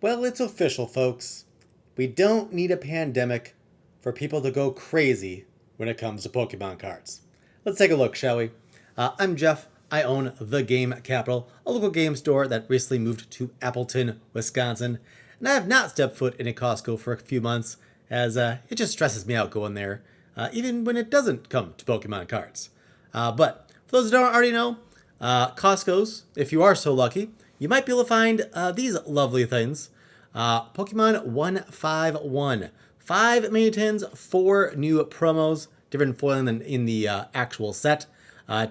Well, it's official, folks. We don't need a pandemic for people to go crazy when it comes to Pokemon cards. Let's take a look, shall we? I'm Jeff. I own TheGameCapital, a local game store that recently moved to Appleton, Wisconsin. And I have not stepped foot in a Costco for a few months, as it just stresses me out going there, even when it doesn't come to Pokemon cards. But for those who don't already know, Costco's, if you are so lucky, you might be able to find these lovely things. Pokemon 151. 5 mini tins, 4 new promos, different foiling than in the actual set.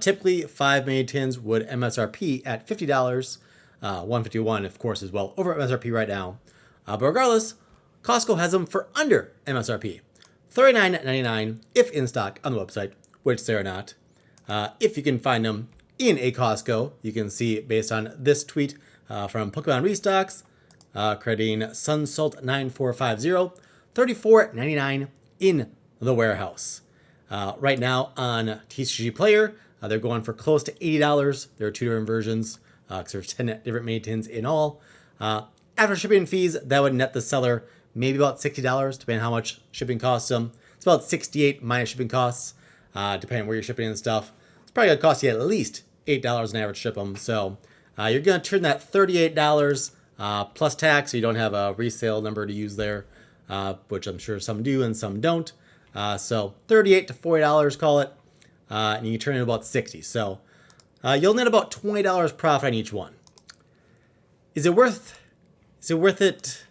Typically, 5 mini tins would MSRP at $50. 151, of course, is well over MSRP right now. But regardless, Costco has them for under MSRP. $39.99 if in stock on the website, which they're not. If you can find them in a Costco, you can see based on this tweet from Pokemon Restocks, crediting Sunsalt9450, $34.99 in the warehouse. Right now on TCG Player, they're going for close to $80. There are 2 different versions, because there's 10 different mini tins in all. After shipping fees, that would net the seller maybe about $60, depending on how much shipping costs them. It's about $68 minus shipping costs, depending on where you're shipping and stuff. It's probably going to cost you at least $8 an average ship them. So you're going to turn that $38 plus tax, so you don't have a resale number to use there, which I'm sure some do and some don't. So $38 to $40, call it, and you can turn it about $60. So you'll net about $20 profit on each one. Is it worth it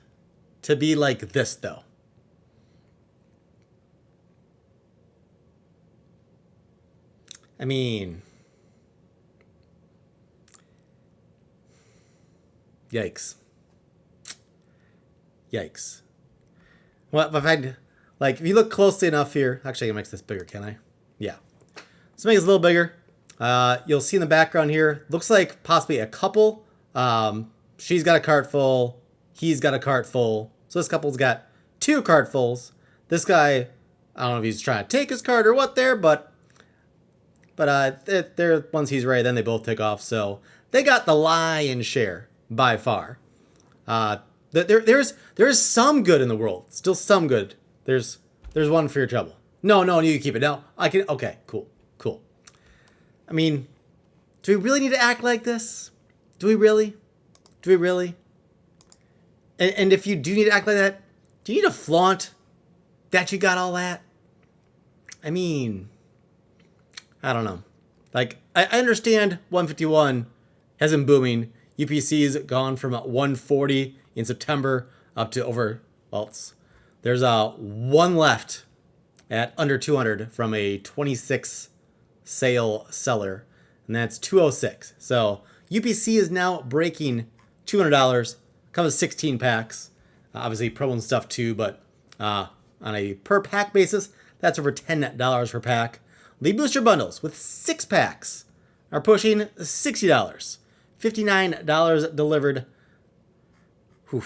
to be like this, though? I mean, yikes. Well, if you look closely enough here, actually I can make this bigger, can I? Yeah. Let's make this a little bigger. You'll see in the background here, looks like possibly a couple. She's got a cart full. He's got a cart full. So this couple's got 2 cart fulls. This guy, I don't know if he's trying to take his cart or what there, but they're once he's ready, then they both take off. So they got the lion's share by far. There's some good in the world. Still some good. There's one for your trouble. No, you can keep it. No, I can. Okay, cool. I mean, do we really need to act like this? Do we really? And if you do need to act like that, do you need to flaunt that you got all that? I mean, I don't know. Like, I understand 151 has been booming. UPC's gone from 140 in September up to over, there's one left at under 200 from a 26 sale seller, and that's 206. So UPC is now breaking $200. Comes with 16 packs. Obviously promo and stuff too, but on a per pack basis, that's over $10 per pack. The booster bundles with 6 packs are pushing $60. $59 delivered. Whew.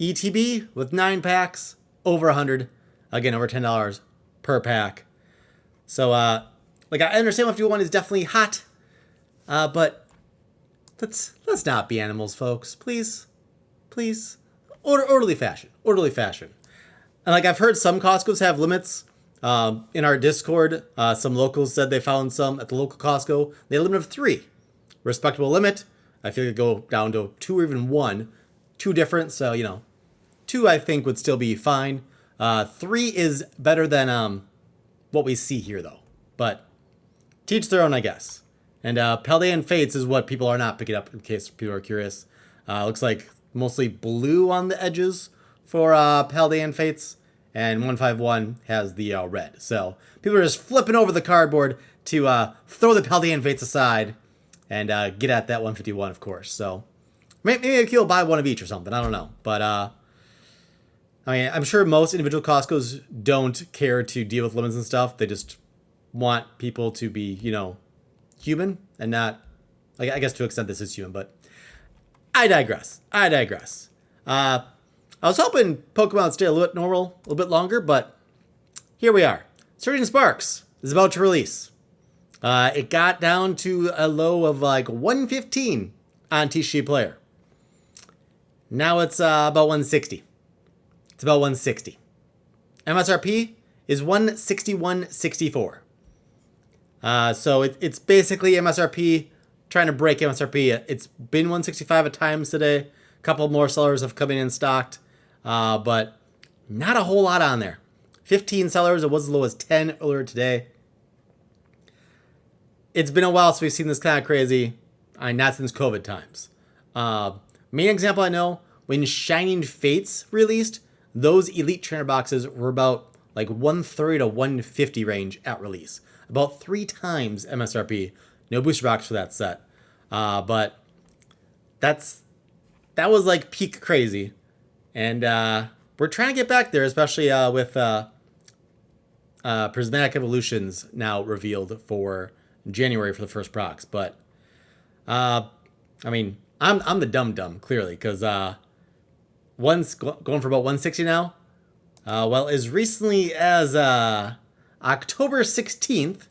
ETB with 9 packs, over 100. Again, over $10 per pack. So, I understand 151 is definitely hot, but let's not be animals, folks. Please. Orderly fashion. And I've heard some Costco's have limits. In our Discord, some locals said they found some at the local Costco. They have a limit of 3. Respectable limit. I feel it could go down to 2 or even 1. 2 different, so 2 I think would still be fine. 3 is better than what we see here though. But teach their own, I guess. And Paldean Fates is what people are not picking up, in case people are curious. Looks like mostly blue on the edges for Paldean Fates, and 151 has the red. So people are just flipping over the cardboard to throw the Paldean Fates aside and get at that 151, of course. So maybe you'll buy one of each or something. I don't know. But I'm sure most individual Costco's don't care to deal with limits and stuff. They just want people to be, human and not, I guess to an extent this is human, but I digress. I was hoping Pokemon would stay a little bit normal, a little bit longer, but here we are. Surging Sparks is about to release. It got down to a low of 115 on TCG Player. Now it's about 160. It's about 160. MSRP is 161.64. So it's basically MSRP trying to break MSRP. It's been 165 at times today. A couple more sellers have come in and stocked, but not a whole lot on there. 15 sellers. It was as low as 10 earlier today. It's been a while since we've seen this kind of crazy. Not since COVID times. Main example I know, when Shining Fates released, those Elite Trainer boxes were about like 130 to 150 range at release. About 3 times MSRP. No booster box for that set. But that was like peak crazy. And we're trying to get back there, especially with Prismatic Evolutions now revealed for January for the first procs. But I mean, I'm the dumb clearly, because one's going for about 160 now. Well, as recently as October 16th,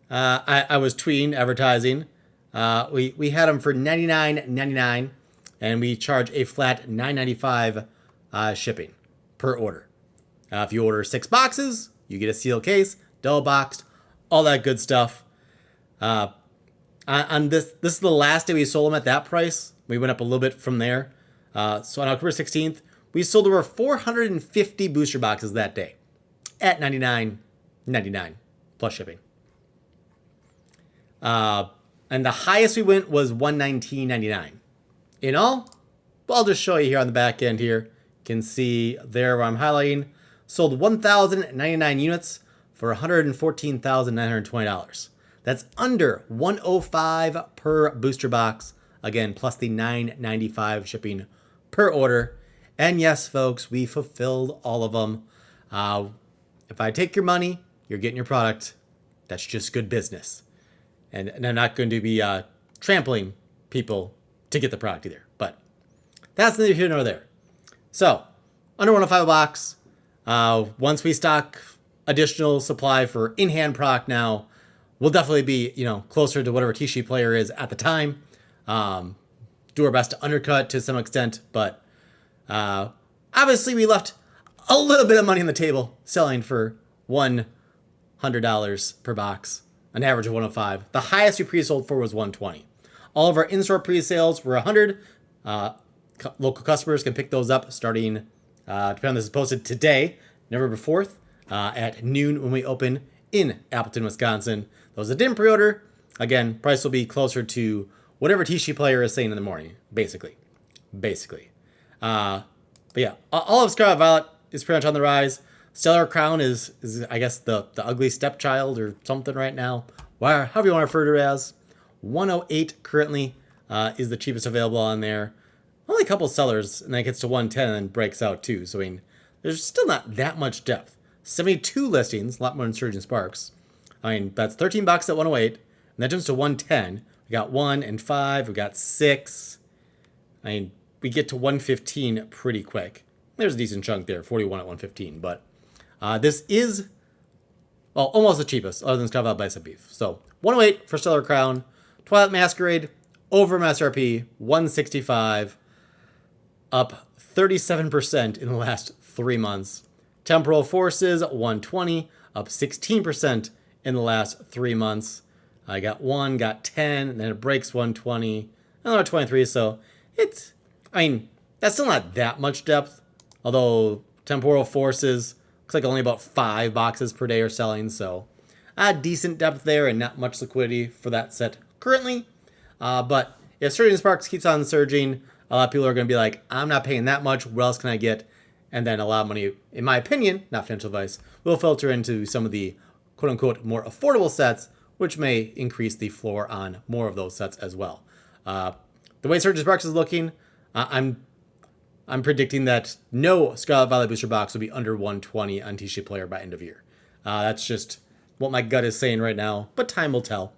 I was tweeting advertising. We had them for $99.99, and we charge a flat $9.95 shipping per order. If you order 6 boxes, you get a seal case, double boxed, all that good stuff. On this is the last day we sold them at that price. We went up a little bit from there. So on October 16th, we sold over 450 booster boxes that day at $99.99 plus shipping. And the highest we went was $119.99. In all, I'll just show you here on the back end here. You can see there where I'm highlighting. Sold 1,099 units for $114,920. That's under $105 per booster box. Again, plus the $9.95 shipping per order. And yes, folks, we fulfilled all of them. If I take your money, you're getting your product. That's just good business. And I'm not going to be trampling people to get the product either. But that's neither here nor there. So, under 105 a box. Once we stock additional supply for in-hand product now, we'll definitely be, closer to whatever T-sheet player is at the time. Do our best to undercut to some extent, but obviously we left a little bit of money on the table selling for $100 per box, an average of 105. The highest we pre-sold for was 120. All of our in-store pre-sales were 100. Local customers can pick those up starting, depending on this is posted today, November 4th, at noon when we open in Appleton, Wisconsin. Those that didn't pre-order, again, price will be closer to whatever T-sheet player is saying in the morning, basically. But yeah, all of Scarlet Violet is pretty much on the rise. Stellar Crown is I guess, the ugly stepchild or something right now. However you want to refer to it as. 108 currently is the cheapest available on there. Only a couple sellers, and then it gets to 110 and then breaks out too. So, I mean, there's still not that much depth. 72 listings, a lot more than Surgeon Sparks. I mean, that's 13 bucks at 108, and that jumps to 110. We got 1 and 5, we got 6. I mean, we get to 115 pretty quick. There's a decent chunk there, 41 at 115, but this is, well, almost the cheapest, other than Scarlet by some beef. So, 108 for Stellar Crown, Twilight Masquerade, over MSRP, 165, up 37% in the last 3 months. Temporal Forces, 120, up 16% in the last 3 months. I got 1, got 10, and then it breaks 120, another 23, so it's, that's still not that much depth, although Temporal Forces looks like only about 5 boxes per day are selling, so a decent depth there and not much liquidity for that set currently. But if Surging Sparks keeps on surging, a lot of people are going to be like, I'm not paying that much, what else can I get? And then a lot of money, in my opinion, not financial advice, will filter into some of the quote-unquote more affordable sets, which may increase the floor on more of those sets as well. The way Surging Sparks is looking, I'm predicting that no Scarlet Violet booster box will be under 120 on T-sheet player by end of year. That's just what my gut is saying right now, but time will tell.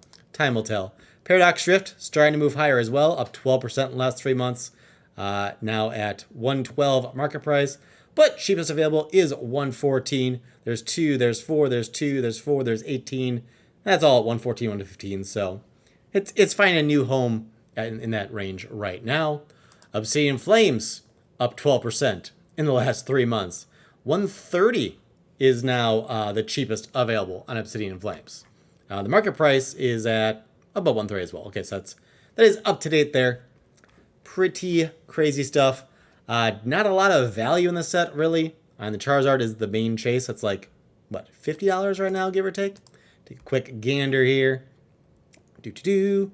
Paradox Drift starting to move higher as well, up 12% in the last 3 months, now at 112 market price. But cheapest available is 114. There's 2, there's 4, there's 2, there's 4, there's 18. That's all at 114, 115. So it's finding a new home in that range right now. Obsidian Flames up 12% in the last 3 months. 130 is now the cheapest available on Obsidian Flames. The market price is at about 130 as well. Okay, so that is up to date there. Pretty crazy stuff. Not a lot of value in the set, really. And the Charizard is the main chase. That's like, what, $50 right now, give or take? Take a quick gander here. Dun,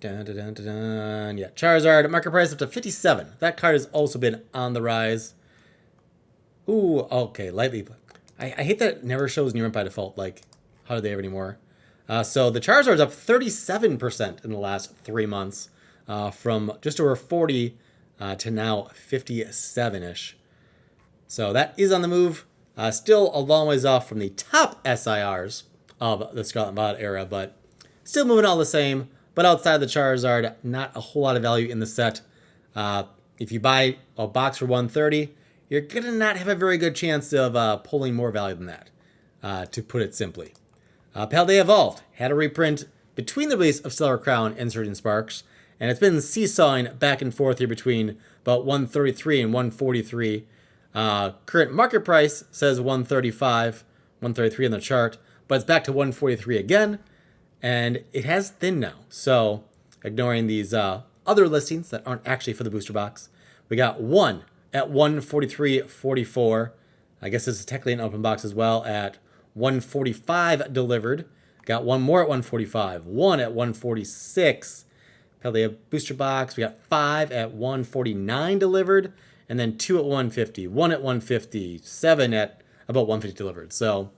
dun, dun, dun, dun. Yeah, Charizard, market price up to 57. That card has also been on the rise. Ooh, okay, lightly. I hate that it never shows Nearent by default. Like, how do they have anymore? So the Charizard's up 37% in the last 3 months, from just over 40 to now 57-ish. So that is on the move. Still a long ways off from the top SIRs of the Scarlet and Violet era, but still moving all the same. But outside the Charizard, not a whole lot of value in the set. If you buy a box for 130, you're going to not have a very good chance of pulling more value than that, to put it simply. Paldea Evolved had a reprint between the release of Stellar Crown and Surging Sparks, and it's been seesawing back and forth here between about 133 and 143. Current market price says 135, 133 on the chart, but it's back to 143 again, and it has thinned now. So, ignoring these other listings that aren't actually for the booster box, we got one at 143.44. I guess this is technically an open box as well at 145 delivered. Got one more at 145, one at 146. Paldea booster box. We got 5 at 149 delivered, and then 2 at 150, 1 at 150, 7 at about 150 delivered. So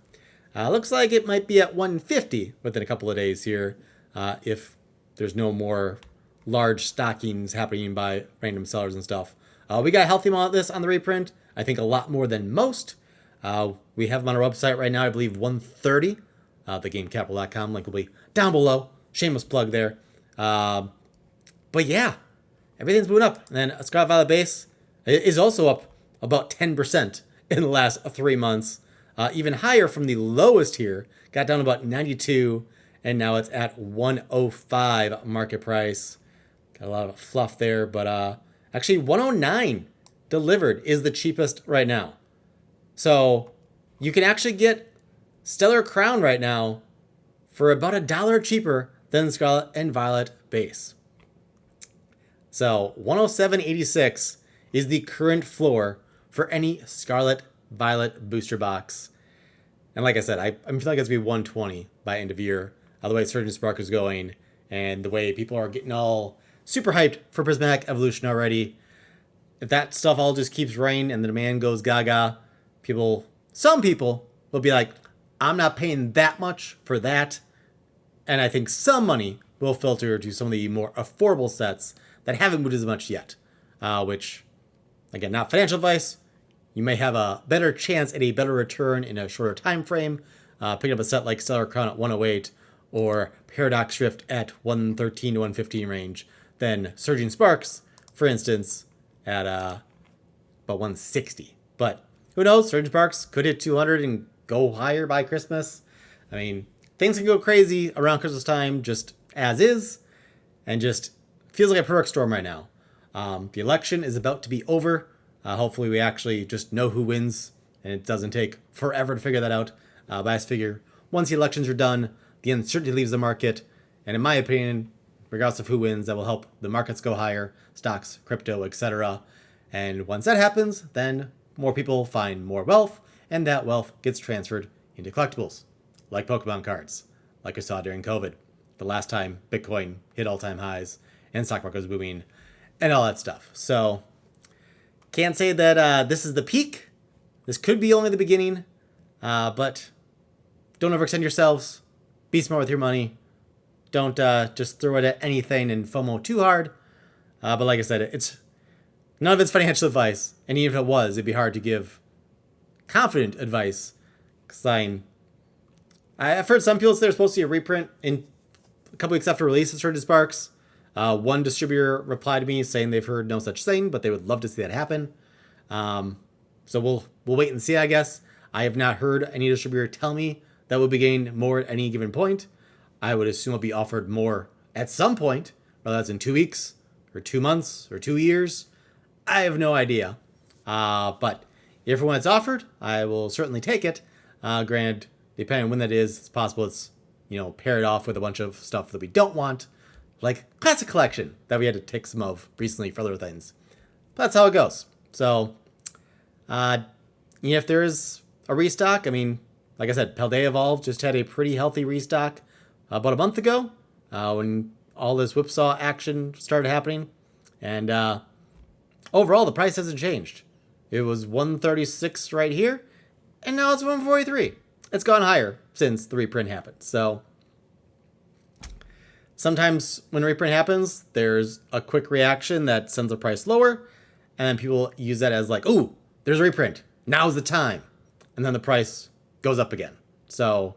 looks like it might be at 150 within a couple of days here, if there's no more large stockings happening by random sellers and stuff. We got a healthy amount of this on the reprint. I think a lot more than most. We have them on our website right now, I believe 130. TheGameCapital.com. Link will be down below. Shameless plug there. But yeah, everything's moving up. And then Scarlet Violet base is also up about 10% in the last 3 months. Even higher from the lowest here. Got down to about 92, and now it's at 105 market price. Got a lot of fluff there, but actually 109 delivered is the cheapest right now. So you can actually get Stellar Crown right now for about $1 cheaper than Scarlet and Violet base. So 107.86 is the current floor for any Scarlet Violet booster box. And like I said, I feel like it's going to be 120 by end of year. The way Surging Spark is going and the way people are getting all super hyped for Prismatic Evolution already. If that stuff all just keeps running and the demand goes gaga, some people will be like, I'm not paying that much for that. And I think some money will filter to some of the more affordable sets that haven't moved as much yet. Which, again, not financial advice. You may have a better chance at a better return in a shorter time frame. Picking up a set like Stellar Crown at 108 or Paradox Drift at 113 to 115 range than Surging Sparks, for instance, at about 160. But who knows? Surging Sparks could hit 200 and go higher by Christmas. I mean, things can go crazy around Christmas time just as is, and just feels like a perfect storm right now. The election is about to be over. Hopefully we actually just know who wins, and it doesn't take forever to figure that out. But I just figure once the elections are done, the uncertainty leaves the market, and in my opinion, regardless of who wins, that will help the markets go higher, stocks, crypto, etc. And once that happens, then more people find more wealth, and that wealth gets transferred into collectibles, like Pokemon cards, like we saw during COVID, the last time Bitcoin hit all-time highs, and stock market was booming, and all that stuff. So, can't say that this is the peak. This could be only the beginning, but don't overextend yourselves. Be smart with your money. Don't just throw it at anything and FOMO too hard. But like I said, none of it's financial advice, and even if it was, it'd be hard to give confident advice. Because I've heard some people say they're supposed to see a reprint in a couple weeks after release of Surging Sparks. One distributor replied to me saying they've heard no such thing, but they would love to see that happen. So we'll wait and see, I guess. I have not heard any distributor tell me that we'll be getting more at any given point. I would assume it'll be offered more at some point, whether that's in 2 weeks, or 2 months or 2 years. I have no idea. But if when it's offered, I will certainly take it. Granted, depending on when that is, it's possible it's, paired off with a bunch of stuff that we don't want, like Classic Collection that we had to take some of recently for other things. But that's how it goes. So, if there is a restock, I mean, like I said, Paldea Evolved just had a pretty healthy restock about a month ago when all this whipsaw action started happening. And overall, the price hasn't changed. It was 136 right here, and now it's 143. It's gone higher since the reprint happened. So sometimes when a reprint happens, there's a quick reaction that sends the price lower, and then people use that as like, ooh, there's a reprint. Now's the time. And then the price goes up again. So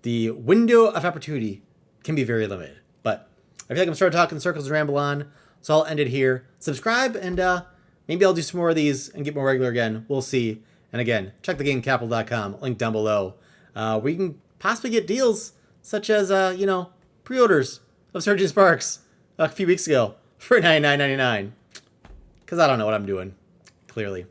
the window of opportunity can be very limited. But I feel like I'm starting talking in circles and ramble on, so I'll end it here. Subscribe, and maybe I'll do some more of these and get more regular again. We'll see. And again, check TheGameCapital.com, link down below, where you can possibly get deals such as, pre-orders of Surging Sparks a few weeks ago for $99.99. Because I don't know what I'm doing, clearly.